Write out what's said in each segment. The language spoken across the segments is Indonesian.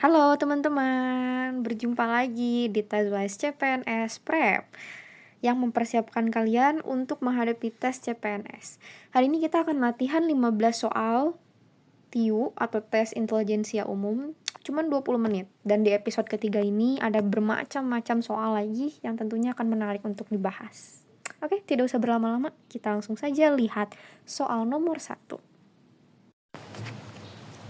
Halo teman-teman, berjumpa lagi di Tazwise CPNS Prep yang mempersiapkan kalian untuk menghadapi tes CPNS. Hari ini kita akan latihan 15 soal TIU atau tes intelijensia umum, cuman 20 menit. Dan di episode ketiga ini ada bermacam-macam soal lagi yang tentunya akan menarik untuk dibahas. Oke, tidak usah berlama-lama, kita langsung saja lihat soal nomor 1.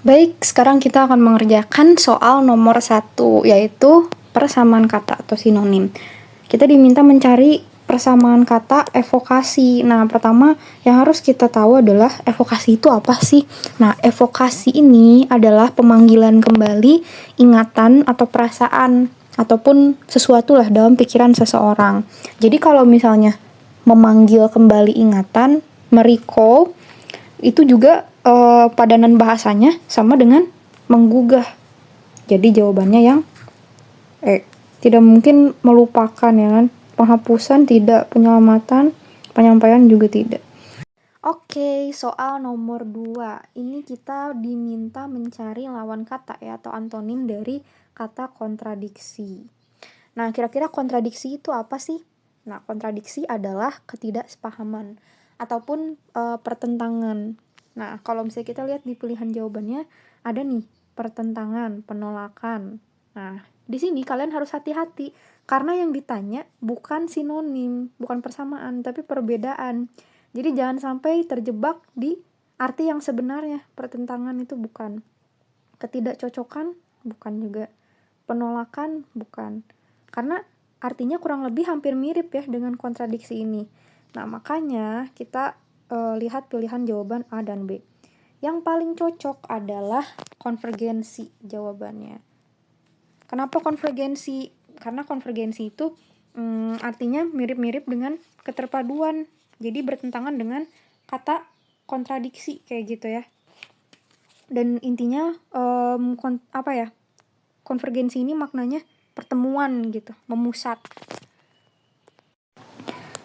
Baik, sekarang kita akan mengerjakan soal nomor 1, yaitu persamaan kata atau sinonim. Kita diminta mencari persamaan kata evokasi. Nah, pertama yang harus kita tahu adalah evokasi itu apa sih? Nah, evokasi ini adalah pemanggilan kembali ingatan atau perasaan ataupun sesuatu lah dalam pikiran seseorang. Jadi kalau misalnya memanggil kembali ingatan, merecall, itu juga padanan bahasanya sama dengan menggugah. Jadi jawabannya yang tidak mungkin melupakan ya kan. Penghapusan tidak, penyelamatan, penyampaian juga tidak. Oke, soal nomor 2. Ini kita diminta mencari lawan kata ya atau antonim dari kata kontradiksi. Nah, kira-kira kontradiksi itu apa sih? Nah, kontradiksi adalah ketidaksepahaman ataupun pertentangan. Nah, kalau misalnya kita lihat di pilihan jawabannya, ada nih pertentangan, penolakan. Nah, di sini kalian harus hati-hati karena yang ditanya bukan sinonim, bukan persamaan, tapi perbedaan. Jadi jangan sampai terjebak di arti yang sebenarnya. Pertentangan itu bukan. Ketidakcocokan bukan juga. Penolakan bukan. Karena artinya kurang lebih hampir mirip ya dengan kontradiksi ini. Nah, makanya kita lihat pilihan jawaban A dan B. Yang paling cocok adalah konvergensi jawabannya. Kenapa konvergensi? Karena konvergensi itu artinya mirip-mirip dengan keterpaduan. Jadi bertentangan dengan kata kontradiksi kayak gitu ya. Dan intinya konvergensi ini maknanya pertemuan gitu, memusat.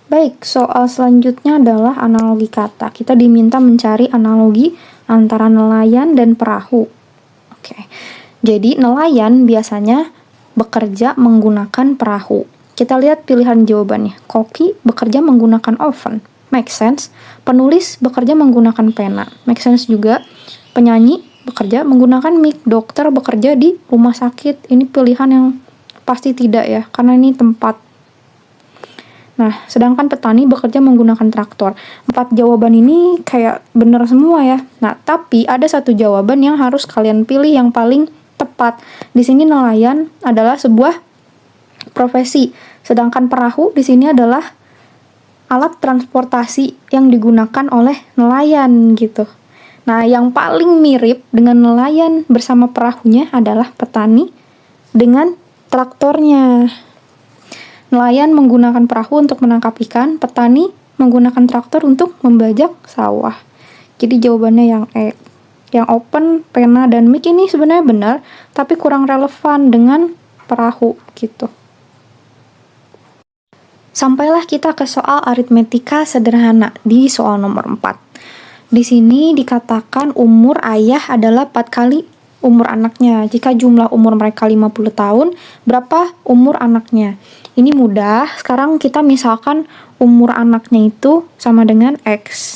Baik, soal selanjutnya adalah analogi kata. Kita diminta mencari analogi antara nelayan dan perahu. Oke. Jadi nelayan biasanya bekerja menggunakan perahu. Kita lihat pilihan jawabannya. Koki bekerja menggunakan oven. Make sense. Penulis bekerja menggunakan pena. Make sense juga. Penyanyi bekerja menggunakan mic. Dokter bekerja di rumah sakit. Ini pilihan yang pasti tidak ya, karena ini tempat. Nah, sedangkan petani bekerja menggunakan traktor. 4 jawaban ini kayak bener semua ya. Nah, tapi ada satu jawaban yang harus kalian pilih yang paling tepat. Di sini nelayan adalah sebuah profesi, sedangkan perahu di sini adalah alat transportasi yang digunakan oleh nelayan gitu. Nah, yang paling mirip dengan nelayan bersama perahunya adalah petani dengan traktornya. Nelayan menggunakan perahu untuk menangkap ikan, petani menggunakan traktor untuk membajak sawah. Jadi jawabannya yang Yang open, pena, dan mic ini sebenarnya benar, tapi kurang relevan dengan perahu gitu. Sampailah kita ke soal aritmetika sederhana di soal nomor 4. Di sini dikatakan umur ayah adalah 4 kali umur anaknya. Jika jumlah umur mereka 50 tahun, berapa umur anaknya? Ini mudah. Sekarang kita misalkan umur anaknya itu sama dengan X.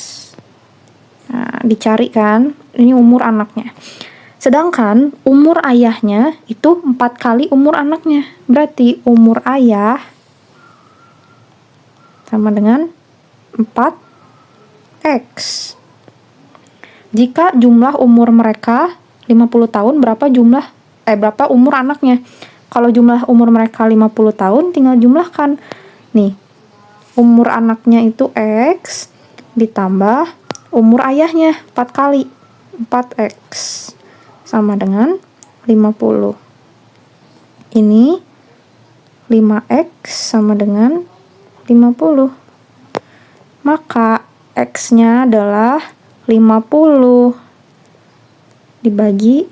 Nah, dicari kan, ini umur anaknya. Sedangkan umur ayahnya itu 4 kali umur anaknya. Berarti umur ayah sama dengan 4X. Jika jumlah umur mereka 50 tahun, berapa umur anaknya? Kalau jumlah umur mereka 50 tahun, tinggal jumlahkan. Nih, umur anaknya itu X, ditambah umur ayahnya 4 kali. 4X sama dengan 50. Ini 5X sama dengan 50. Maka X-nya adalah 50 dibagi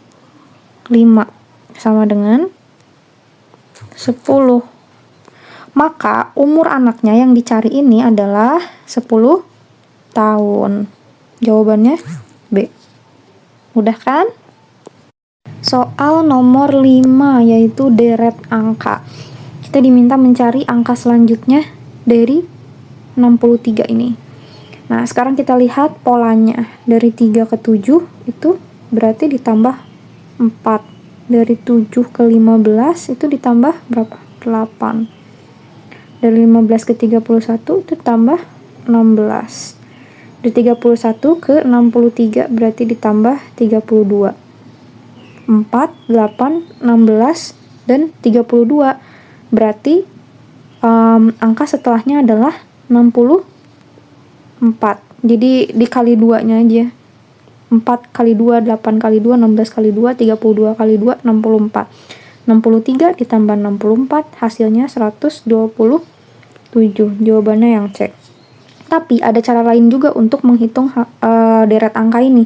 5 sama dengan 10. Maka umur anaknya yang dicari ini adalah 10 tahun. Jawabannya B. Mudah kan? Soal nomor 5 yaitu deret angka. Kita diminta mencari angka selanjutnya dari 63 ini. Nah, sekarang kita lihat polanya. Dari 3 ke 7 itu berarti ditambah 4. Dari 7 ke 15 itu ditambah berapa? 8. Dari 15 ke 31 itu tambah 16. Dari 31 ke 63 berarti ditambah 32. 4, 8, 16, dan 32. Berarti angka setelahnya adalah 64. Jadi dikali 2-nya aja. 4 kali 2, 8 kali 2, 16 kali 2, 32 kali 2, 64. 63 ditambah 64 hasilnya 127. Jawabannya yang C. Tapi ada cara lain juga untuk menghitung deret angka ini.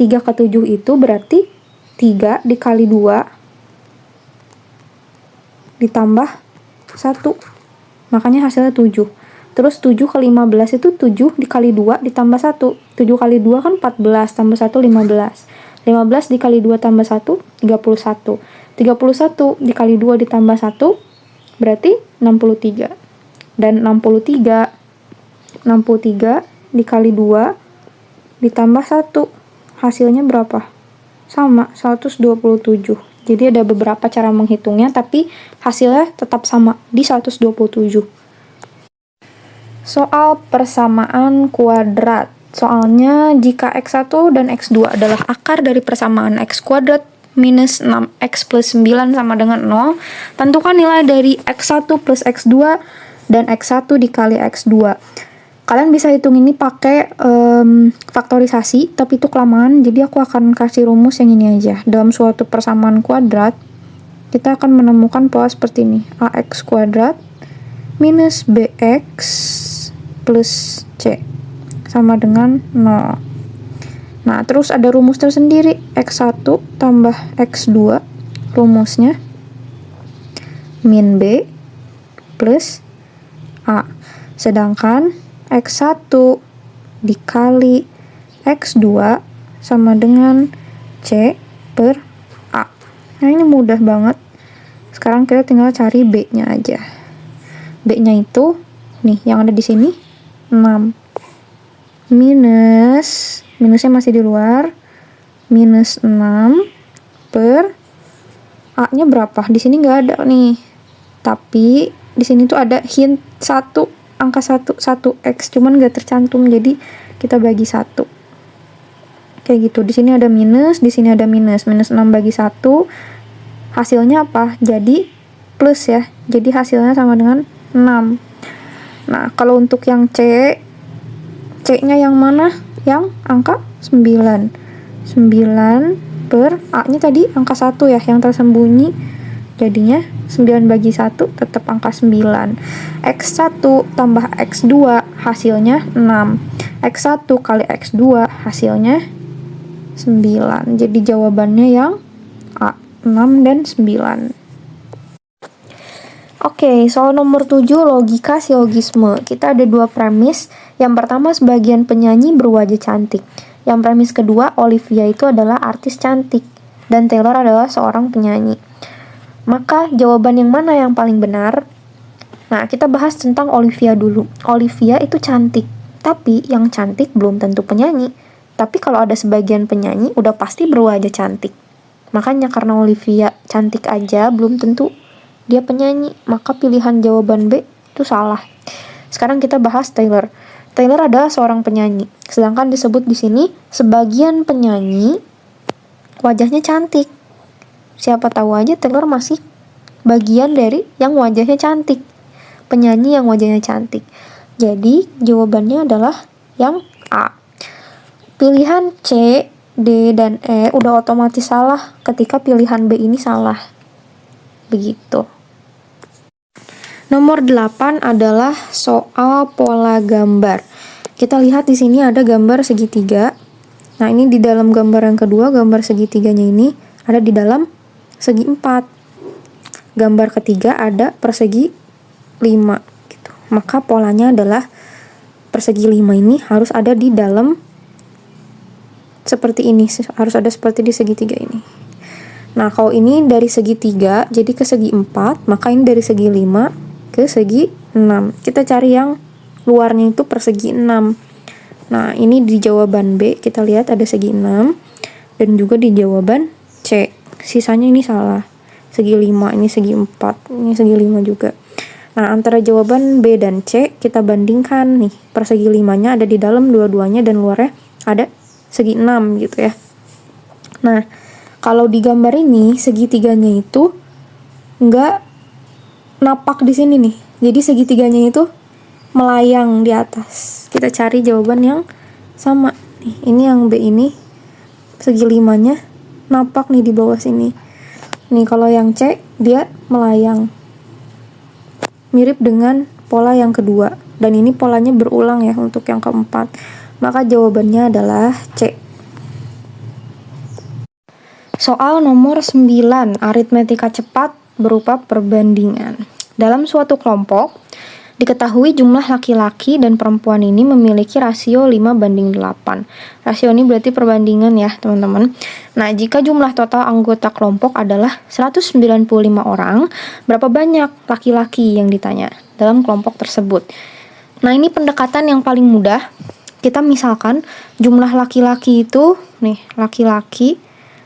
3 ke 7 itu berarti 3 dikali 2 ditambah 1. Makanya hasilnya 7. Terus 7 ke 15 itu 7 dikali 2 ditambah 1. 7 kali 2 kan 14, tambah 1 15. 15 dikali 2 tambah 1, 31. 31 dikali 2 ditambah 1, berarti 63. Dan 63 dikali 2 ditambah 1, hasilnya berapa? Sama, 127. Jadi ada beberapa cara menghitungnya, tapi hasilnya tetap sama, di 127. Soal persamaan kuadrat. Soalnya jika X1 dan X2 adalah akar dari persamaan X kuadrat minus 6X plus 9 sama dengan 0, tentukan nilai dari X1 plus X2 dan X1 dikali X2. Kalian bisa hitung ini pakai faktorisasi, tapi itu kelamaan, jadi aku akan kasih rumus yang ini aja. Dalam suatu persamaan kuadrat, kita akan menemukan pola seperti ini. AX kuadrat minus BX plus C sama dengan 0. Nah, terus ada rumus tersendiri. X1 tambah X2, rumusnya min B plus A. Sedangkan X1 dikali X2 sama dengan C per A. Nah, ini mudah banget. Sekarang kita tinggal cari B-nya aja. B-nya itu, nih, yang ada di sini, 6. Minusnya masih di luar. Minus 6 per A-nya berapa? Di sini nggak ada nih. Tapi, di sini tuh ada hint 1. Angka 1X, cuman gak tercantum, jadi kita bagi 1. Kayak gitu. Di sini ada minus, di sini ada minus. Minus 6 bagi 1, hasilnya apa? Jadi plus ya. Jadi hasilnya sama dengan 6. Nah, kalau untuk yang C-nya yang mana? Yang angka 9. 9 per A-nya tadi angka 1 ya, yang tersembunyi. Jadinya 9 bagi 1 tetap angka 9. X1 tambah X2 hasilnya 6. X1 kali X2 hasilnya 9. Jadi jawabannya yang A, 6 dan 9. Oke, soal nomor 7, logika silogisme. Kita ada dua premis. Yang pertama, sebagian penyanyi berwajah cantik. Yang premis kedua, Olivia itu adalah artis cantik dan Taylor adalah seorang penyanyi. Maka jawaban yang mana yang paling benar? Nah, kita bahas tentang Olivia dulu. Olivia itu cantik, tapi yang cantik belum tentu penyanyi. Tapi kalau ada sebagian penyanyi, udah pasti berwajah cantik. Makanya karena Olivia cantik aja, belum tentu dia penyanyi. Maka pilihan jawaban B itu salah. Sekarang kita bahas Taylor. Taylor adalah seorang penyanyi. Sedangkan disebut di sini, sebagian penyanyi wajahnya cantik. Siapa tahu aja Taylor masih bagian dari yang wajahnya cantik. Penyanyi yang wajahnya cantik. Jadi jawabannya adalah yang A. Pilihan C, D, dan E udah otomatis salah ketika pilihan B ini salah. Begitu. Nomor 8 adalah soal pola gambar. Kita lihat di sini ada gambar segitiga. Nah, ini di dalam gambar yang kedua, gambar segitiganya ini ada di dalam segi 4. Gambar ketiga ada persegi 5 gitu. Maka polanya adalah persegi 5 ini harus ada di dalam seperti ini, harus ada seperti di segitiga ini. Nah, kalau ini dari segi 3 jadi ke segi 4, maka ini dari segi 5 ke segi 6. Kita cari yang luarnya itu persegi 6. Nah, ini di jawaban B kita lihat ada segi 6 dan juga di jawaban C. Sisanya ini salah. Segi 5, ini segi 4, ini segi 5 juga. Nah, antara jawaban B dan C kita bandingkan nih. Persegi 5-nya ada di dalam dua-duanya dan luarnya ada segi 6 gitu ya. Nah, kalau di gambar ini segitiganya itu nggak napak di sini nih. Jadi segitiganya itu melayang di atas. Kita cari jawaban yang sama. Nih, ini yang B ini segi 5-nya napak nih di bawah sini. Nih kalau yang C dia melayang. Mirip dengan pola yang kedua. Dan ini polanya berulang ya untuk yang keempat. Maka jawabannya adalah C. Soal nomor 9, aritmetika cepat berupa perbandingan. Dalam suatu kelompok, diketahui jumlah laki-laki dan perempuan ini memiliki rasio 5:8. Rasio ini berarti perbandingan ya, teman-teman. Nah, jika jumlah total anggota kelompok adalah 195 orang, berapa banyak laki-laki yang ditanya dalam kelompok tersebut? Nah, ini pendekatan yang paling mudah. Kita misalkan jumlah laki-laki itu, nih, laki-laki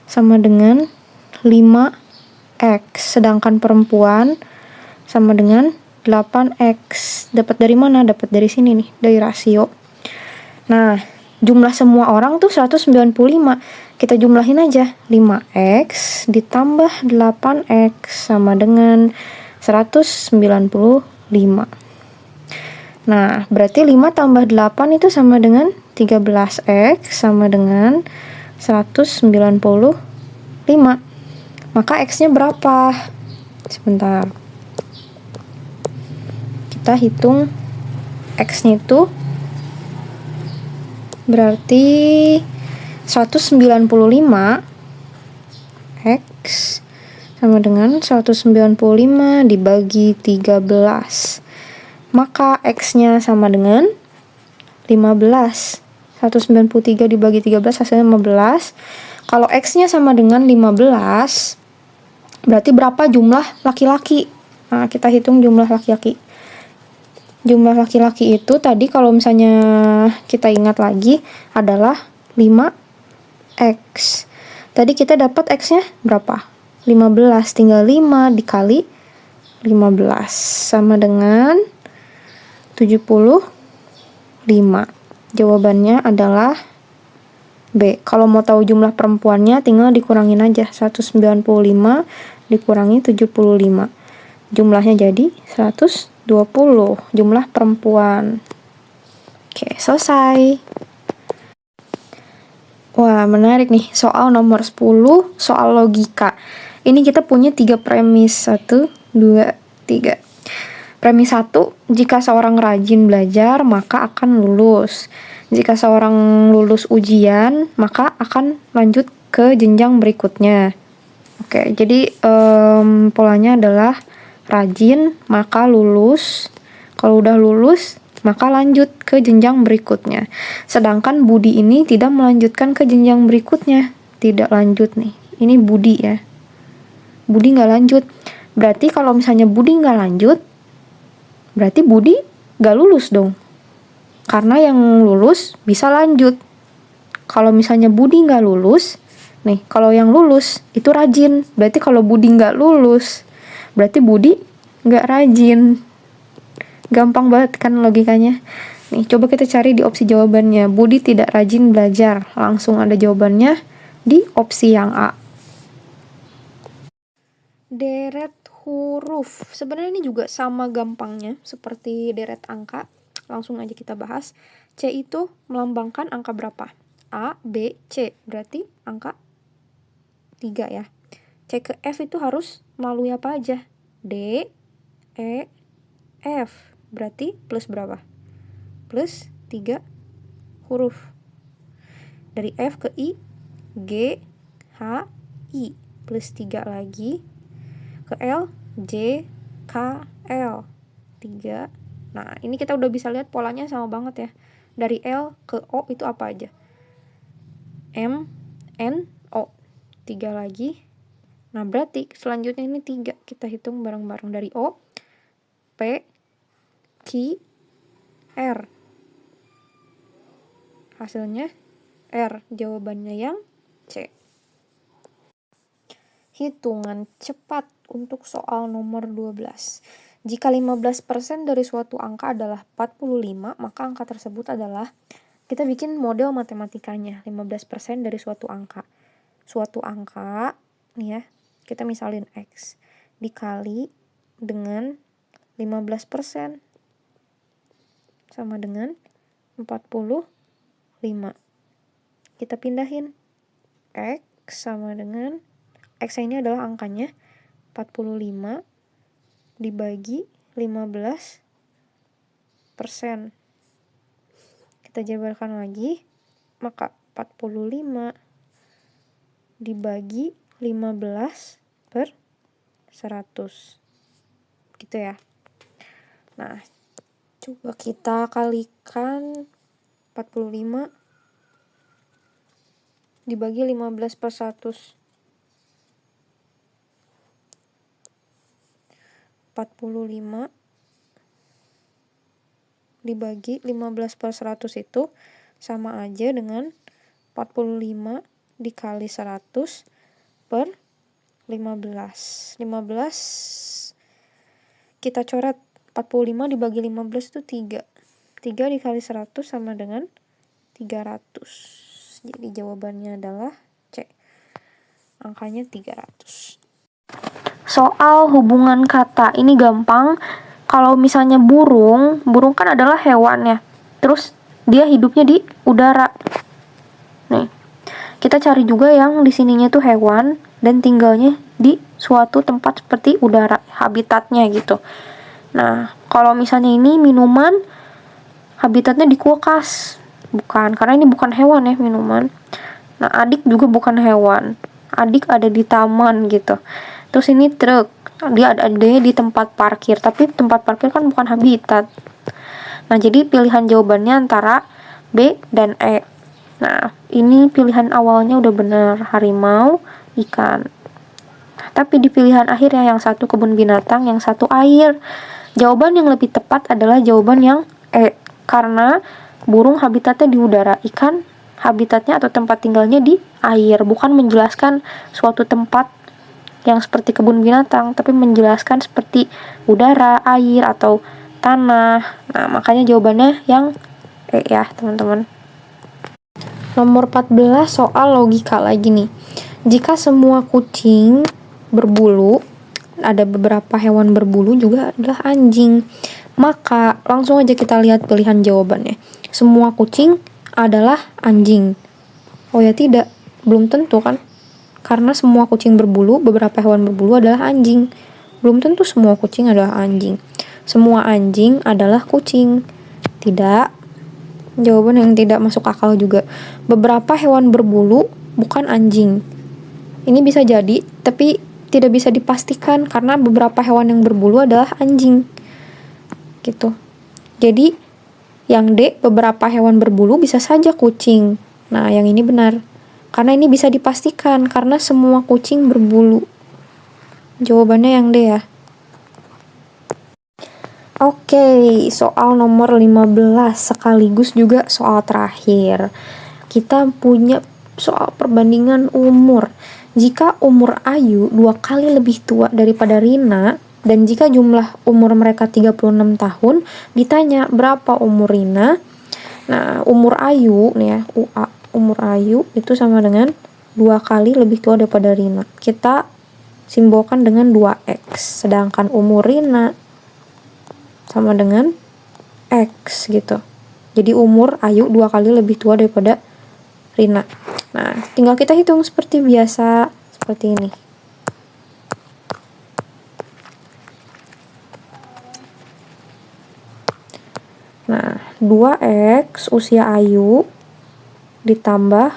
sama dengan 5x, sedangkan perempuan sama dengan 8x. Dapat dari mana? Dapat dari sini nih, dari rasio. Nah, jumlah semua orang tuh 195. Kita jumlahin aja. 5x ditambah 8x sama dengan 195. Nah, berarti 5 tambah 8 itu sama dengan 13x sama dengan 195. Maka x-nya berapa? Sebentar. Kita hitung x-nya itu berarti 195 x sama dengan 195 dibagi 13. Maka x-nya sama dengan 15. 193 dibagi 13 hasilnya 15. Kalau x-nya sama dengan 15, berarti berapa jumlah laki-laki? Nah, kita hitung jumlah laki-laki. Jumlah laki-laki itu tadi kalau misalnya kita ingat lagi adalah 5x. Tadi kita dapat x-nya berapa? 15. Tinggal 5 dikali 15 sama dengan 75. Jawabannya adalah B. Kalau mau tahu jumlah perempuannya tinggal dikurangin aja. 195 dikurangi 75. Jumlahnya jadi 120. Jumlah perempuan. Oke, selesai. Wah, menarik nih. Soal nomor 10, soal logika. Ini kita punya 3 premis. 1, 2, 3. Premis 1, jika seorang rajin belajar, maka akan lulus. Jika seorang lulus ujian, maka akan lanjut ke jenjang berikutnya. Oke, jadi polanya adalah rajin, maka lulus. Kalau udah lulus, maka lanjut ke jenjang berikutnya. Sedangkan Budi ini tidak melanjutkan ke jenjang berikutnya. Tidak lanjut nih. Ini Budi ya. Budi nggak lanjut. Berarti kalau misalnya Budi nggak lanjut, berarti Budi gak lulus dong. Karena yang lulus bisa lanjut. Kalau misalnya Budi gak lulus, nih, kalau yang lulus itu rajin. Berarti kalau Budi gak lulus, berarti Budi gak rajin. Gampang banget kan logikanya. Nih, coba kita cari di opsi jawabannya. Budi tidak rajin belajar. Langsung ada jawabannya di opsi yang A. Deret huruf. Sebenarnya ini juga sama gampangnya seperti deret angka. Langsung aja kita bahas. C itu melambangkan angka berapa? A, B, C. Berarti angka 3 ya. C ke F itu harus melalui apa aja? D, E, F. Berarti plus berapa? Plus 3 huruf. Dari F ke I, G, H, I. Plus 3 lagi. Ke L, J, K, L. 3. Nah, ini kita udah bisa lihat polanya sama banget ya. Dari L ke O itu apa aja? M, N, O. 3 lagi. Nah, berarti selanjutnya ini 3. Kita hitung bareng-bareng dari O, P, Q, R. Hasilnya R. Jawabannya yang C. Hitungan cepat untuk soal nomor 12. Jika 15% dari suatu angka adalah 45, maka angka tersebut adalah, kita bikin model matematikanya, 15% dari suatu angka. Suatu angka, nih ya, kita misalin X, dikali dengan 15%, sama dengan 45. Kita pindahin, X sama dengan, X ini adalah angkanya, 45 dibagi 15%. Kita jabarkan lagi, maka 45 dibagi 15 per 100. Gitu ya. Nah, coba kita kalikan 45 dibagi 15 per 100. 45 dibagi 15 per 100 itu sama aja dengan 45 dikali 100 per 15. 15 kita coret, 45 dibagi 15 itu 3. 3 dikali 100 sama dengan 300. Jadi jawabannya adalah C. Angkanya 300. Soal hubungan kata, ini gampang. Kalau misalnya burung kan adalah hewan ya. Terus dia hidupnya di udara. Nih, kita cari juga yang di sininya tuh hewan dan tinggalnya di suatu tempat seperti udara, habitatnya gitu. Nah, kalau misalnya ini minuman, habitatnya di kulkas. Bukan, karena ini bukan hewan ya, minuman. Nah, adik juga bukan hewan. Adik ada di taman gitu. Terus ini truk, dia ada di tempat parkir, tapi tempat parkir kan bukan habitat. Nah, jadi pilihan jawabannya antara B dan E. Nah, ini pilihan awalnya udah benar, harimau, ikan. Tapi di pilihan akhirnya yang satu kebun binatang, yang satu air. Jawaban yang lebih tepat adalah jawaban yang E, karena burung habitatnya di udara, ikan habitatnya atau tempat tinggalnya di air, bukan menjelaskan suatu tempat yang seperti kebun binatang, tapi menjelaskan seperti udara, air, atau tanah. Nah, makanya jawabannya yang E ya, teman-teman. Nomor 14, soal logika lagi nih. Jika semua kucing berbulu, ada beberapa hewan berbulu juga adalah anjing, maka langsung aja kita lihat pilihan jawabannya. Semua kucing adalah anjing. Oh ya tidak, belum tentu kan? Karena semua kucing berbulu, beberapa hewan berbulu adalah anjing. Belum tentu semua kucing adalah anjing. Semua anjing adalah kucing. Tidak. Jawaban yang tidak masuk akal juga. Beberapa hewan berbulu bukan anjing. Ini bisa jadi, tapi tidak bisa dipastikan karena beberapa hewan yang berbulu adalah anjing. Gitu. Jadi, yang D, beberapa hewan berbulu bisa saja kucing. Nah, yang ini benar. Karena ini bisa dipastikan, karena semua kucing berbulu. Jawabannya yang D ya. Oke, soal nomor 15, sekaligus juga soal terakhir. Kita punya soal perbandingan umur. Jika umur Ayu 2 kali lebih tua daripada Rina, dan jika jumlah umur mereka 36 tahun, ditanya berapa umur Rina. Nah, umur Ayu nih ya, umur Ayu itu sama dengan 2 kali lebih tua daripada Rina. Kita simbolkan dengan 2X. Sedangkan umur Rina sama dengan X gitu. Jadi umur Ayu 2 kali lebih tua daripada Rina. Nah, tinggal kita hitung seperti biasa, seperti ini. Nah, 2X usia Ayu ditambah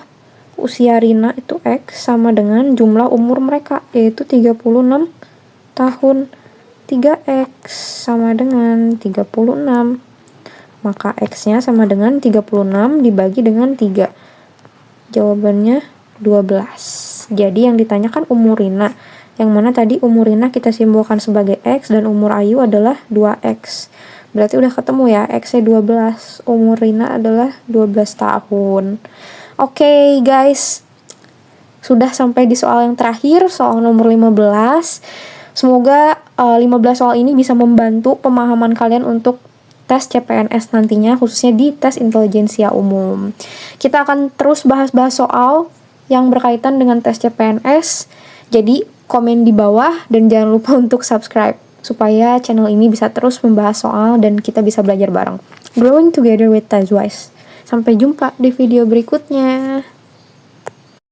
usia Rina itu X sama dengan jumlah umur mereka, yaitu 36 tahun. 3X sama dengan 36. Maka X-nya sama dengan 36 dibagi dengan 3. Jawabannya 12. Jadi yang ditanyakan umur Rina. Yang mana tadi umur Rina kita simbolkan sebagai X dan umur Ayu adalah 2X. Berarti udah ketemu ya, X-nya 12, umur Rina adalah 12 tahun. Oke, guys, sudah sampai di soal yang terakhir, soal nomor 15. Semoga 15 soal ini bisa membantu pemahaman kalian untuk tes CPNS nantinya, khususnya di tes intelijensia umum. Kita akan terus bahas-bahas soal yang berkaitan dengan tes CPNS. Jadi, komen di bawah dan jangan lupa untuk subscribe supaya channel ini bisa terus membahas soal dan kita bisa belajar bareng. Growing together with TestWise. Sampai jumpa di video berikutnya.